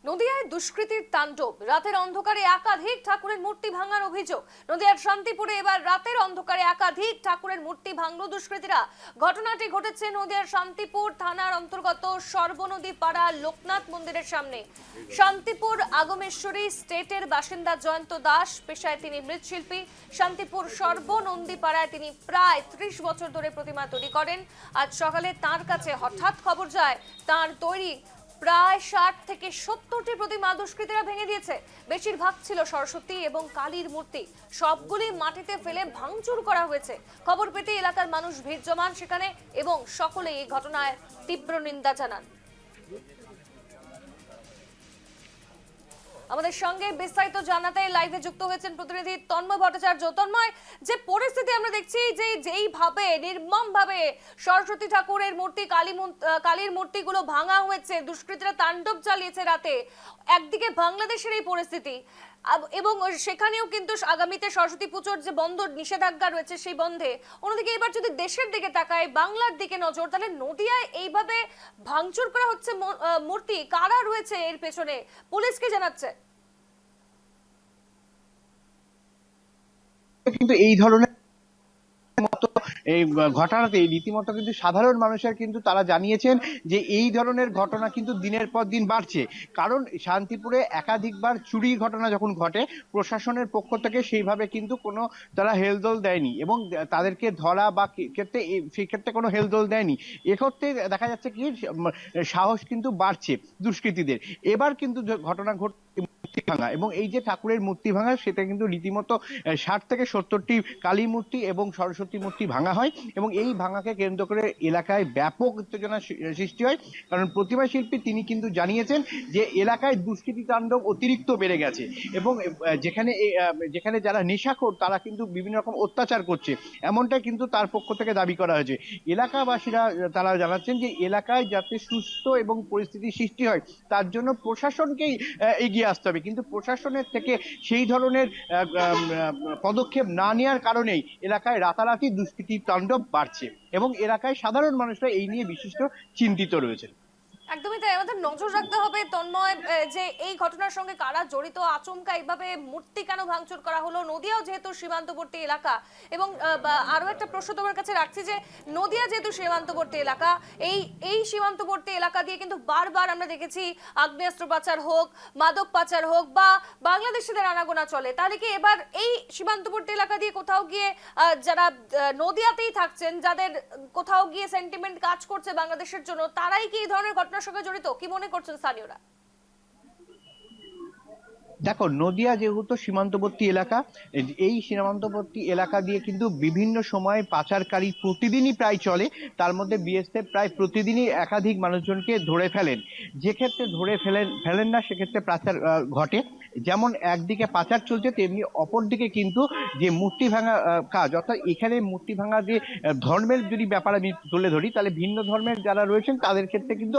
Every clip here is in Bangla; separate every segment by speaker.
Speaker 1: নদিয়ায় দুষ্কৃতীর তাণ্ডব, রাতের অন্ধকারে একাধিক ঠাকুরের মূর্তি ভাঙার অভিযোগ। নদিয়ার শান্তিপুরে এবার রাতের অন্ধকারে একাধিক ঠাকুরের মূর্তি ভাঙল দুষ্কৃতীরা। ঘটনাটি ঘটেছে নদিয়ার শান্তিপুর থানার অন্তর্গত সর্বনদী পাড়া লোকনাথ মন্দিরের সামনে। শান্তিপুর আগমেশ্বরী স্টেটের বাসিন্দা জয়ন্ত দাস, পেশায় তিনি মৃৎশিল্পী। শান্তিপুর সর্বনন্দী পাড়ায় তিনি প্রায় 30 বছর ধরে প্রতিমা তৈরি করেন। আজ সকালে তার কাছে হঠাৎ খবর যায় তার তৈরি প্রায় 60 থেকে 70টি প্রতিমা দুষ্কৃতীরা ভেঙে দিয়েছে। বেশিরভাগ ছিল সরস্বতী এবং কালীর মূর্তি, সবগুলি মাটিতে ফেলে ভাঙচুর করা হয়েছে। খবর পেতে এলাকার মানুষ ভিড় জমান সেখানে এবং সকলে এই ঘটনায় তীব্র নিন্দা জানান। আমাদের সঙ্গে বিস্তারিত জানাতে লাইভে যুক্ত হয়েছেন প্রতিনিধি তন্ময় ভট্টাচার্য। তন্ময়, যে পরিস্থিতি আমরা দেখছি যে যেইভাবে নির্মমভাবে সরস্বতী ঠাকুরের মূর্তি, কালীর মূর্তিগুলো ভাঙা হয়েছে, দুষ্কৃতীরা তাণ্ডব চালিয়েছে রাতে, একদিকে বাংলাদেশের এই পরিস্থিতি এবং সেখানেও কিন্তু আগামীতে সরস্বতী পুজোর যে বন্ধ নিষেধাজ্ঞা রয়েছে সেই বন্ধে, অন্যদিকে এবার যদি দেশের দিকে তাকায়, বাংলার দিকে নজর, তাহলে নদিয়ায় এইভাবে ভাঙচুর করা হচ্ছে মূর্তি, কারা রয়েছে এর পেছনে, পুলিশ কি জানাচ্ছে?
Speaker 2: কিন্তু এই ধরনের মতো এই ঘটনাতে রীতিমতো কিন্তু সাধারণ মানুষের কিন্তু তারা জানিয়েছেন যে এই ধরনের ঘটনা কিন্তু দিনের পর দিন বাড়ছে। কারণ শান্তিপুরে একাধিকবার চুরির ঘটনা যখন ঘটে, প্রশাসনের পক্ষ থেকে সেইভাবে কিন্তু কোনো তারা হেলদোল দেয়নি এবং তাদেরকে ধরা বা ক্ষেত্রে সেই ক্ষেত্রে কোনো হেলদোল দেয়নি। এক্ষেত্রে দেখা যাচ্ছে কি সাহস কিন্তু বাড়ছে দুষ্কৃতীদের। এবার কিন্তু ঘটনা মূর্তি ভাঙা এবং এই যে ঠাকুরের মূর্তি ভাঙা, সেটা কিন্তু রীতিমতো 60 থেকে 70টি কালী মূর্তি এবং সরস্বতী মূর্তি ভাঙা হয় এবং এই ভাঙাকে কেন্দ্র করে এলাকায় ব্যাপক উত্তেজনা সৃষ্টি হয়। কারণ প্রতিমা শিল্পী তিনি কিন্তু জানিয়েছেন যে এলাকায় দুষ্কৃতী তাণ্ডব অতিরিক্ত বেড়ে গেছে এবং যেখানে যারা নেশাখোর তারা কিন্তু বিভিন্ন রকম অত্যাচার করছে, এমনটা কিন্তু তার পক্ষ থেকে দাবি করা হয়েছে। এলাকাবাসীরা তারা জানাচ্ছেন যে এলাকায় যাতে সুস্থ এবং পরিস্থিতি সৃষ্টি হয় তার জন্য প্রশাসনকেই এগিয়ে আসতে হবে, কিন্তু প্রশাসনের থেকে সেই ধরনের পদক্ষেপ না নেওয়ার কারণেই এলাকায় রাতারাতি দুষ্কৃতির তাণ্ডব বাড়ছে এবং এলাকায় সাধারণ মানুষরা এই নিয়ে বিশিষ্ট চিন্তিত রয়েছেন।
Speaker 1: একদমই তাই, আমাদের নজর রাখতে হবে তন্ময় যে এই ঘটনার সঙ্গে কারা জড়িত, আচমকা এইভাবে মূর্তি কেন ভাঙচুর করা হলো। নদিয়াও যেহেতু সীমান্তবর্তী এলাকা এবং আরো একটা প্রশ্ন তোমার কাছে রাখছি যে নদিয়া যেহেতু সীমান্তবর্তী এলাকা, এই সীমান্তবর্তী এলাকা দিয়ে কিন্তু বারবার আমরা দেখেছি আগ্নেয়াস্ত্র পাচার হোক, মাদক পাচার হোক বা বাংলাদেশিদের আনাগোনা চলে। তাহলে কি এবার এই সীমান্তবর্তী এলাকা দিয়ে কোথাও গিয়ে যারা নদিয়াতেই থাকছেন, যাদের কোথাও গিয়ে সেন্টিমেন্ট কাজ করছে বাংলাদেশের জন্য, তারাই কি এই ধরনের ঘটনার সঙ্গে জড়িত, কি মনে করছেন স্থানীয়রা?
Speaker 2: দেখো, নদিয়া যেহেতু সীমান্তবর্তী এলাকা, এই সীমান্তবর্তী এলাকা দিয়ে কিন্তু বিভিন্ন সময় পাচারকারী প্রতিদিনই প্রায় চলে। তার মধ্যে বিএসএফ প্রায় প্রতিদিনই একাধিক মানুষজনকে ধরে ফেলেন। যে ক্ষেত্রে ধরে ফেলেন না সেক্ষেত্রে পাচার ঘটে। যেমন একদিকে পাচার চলছে, তেমনি অপরদিকে কিন্তু যে মূর্তি ভাঙা কাজ, অর্থাৎ এখানে মূর্তি ভাঙা যে ধর্মের যদি ব্যাপার আমি তুলে ধরি, তাহলে ভিন্ন ধর্মের যারা রয়েছেন তাদের ক্ষেত্রে কিন্তু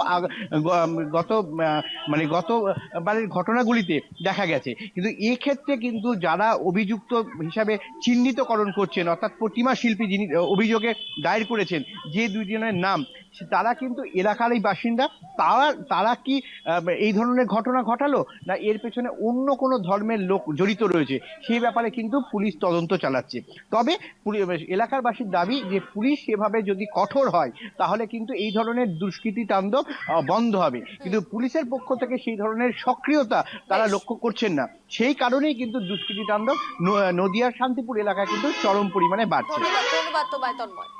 Speaker 2: গতবারের ঘটনাগুলিতে দেখা গেছে। কিন্তু এক্ষেত্রে কিন্তু যারা অভিযুক্ত হিসাবে চিহ্নিতকরণ করছেন, অর্থাৎ প্রতিমা শিল্পী যিনি অভিযোগে দায়ের করেছেন, যে দুইজনের নাম, তারা কিন্তু এলাকারই বাসিন্দা। তারা কি এই ধরনের ঘটনা ঘটালো, না এর পেছনে অন্য কোনো ধর্মের লোক জড়িত রয়েছে, সেই ব্যাপারে কিন্তু পুলিশ তদন্ত চালাচ্ছে। তবে এলাকার বাসীর দাবি যে পুলিশ সেভাবে যদি কঠোর হয় তাহলে কিন্তু এই ধরনের দুষ্কৃতী তাণ্ডব বন্ধ হবে, কিন্তু পুলিশের পক্ষ থেকে সেই ধরনের সক্রিয়তা তারা লক্ষ্য করছেন না। সেই কারণেই কিন্তু দুষ্কৃতী তাণ্ডব নদিয়ার শান্তিপুর এলাকায় কিন্তু চরম পরিমাণে বাড়ছে।
Speaker 1: ধন্যবাদ তোমায় তন্ময়।